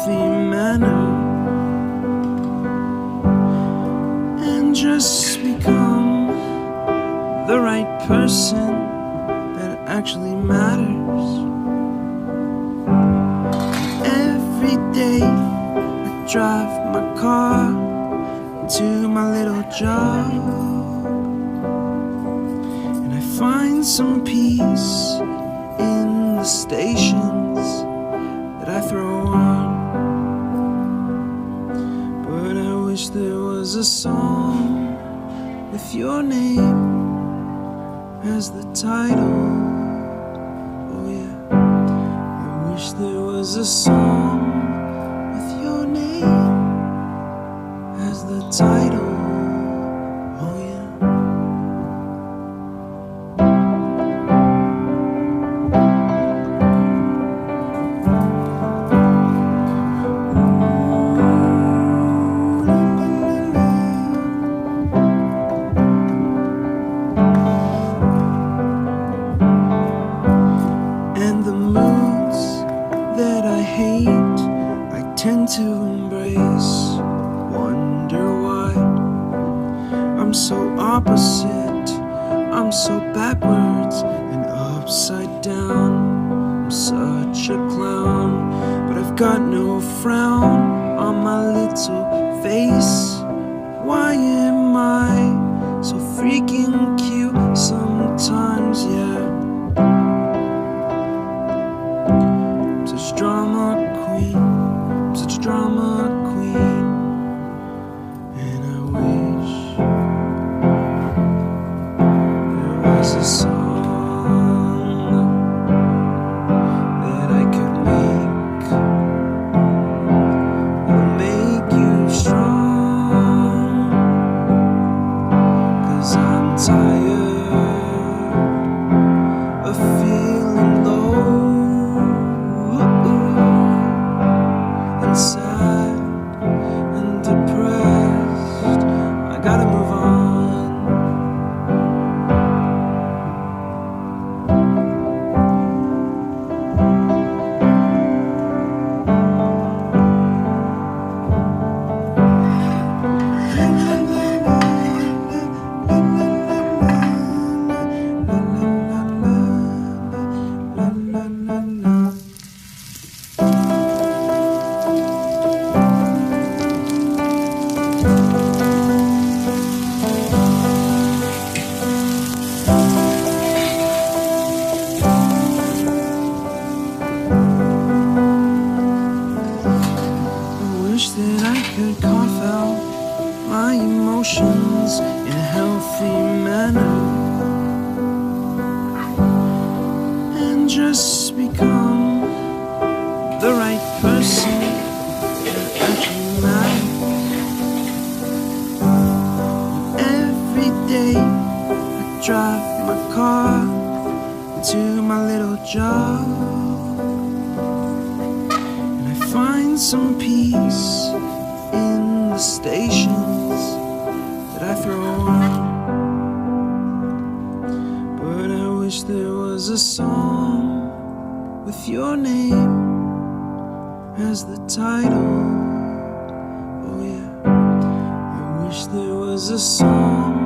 healthy manner and just become the right person that actually matters. Every day I drive my car to my little job, and I find some peace in the stations that I throw on. But I wish there was a song with your name as the title. Oh yeah, I wish there was a song with your name as the title. Oh yeah. And the moods that I hate, I tend to embrace. Wonder why I'm so opposite, I'm so backwards and upside down. I'm such a clown, but I've got no frown on my little face. Why am I so freaking cute sometimes, yeah? Such drama queen, such drama queen. And I wish there was a song that I could make that'll make you strong. 'Cause I'm tired of feeling low and sad and depressed. I gotta move on. That I could cough out my emotions in a healthy manner and just become the right person that actually matters. Every day I drive my car to my little job, find some peace in the stations that I throw on. But I wish there was a song with your name as the title. Oh yeah, I wish there was a song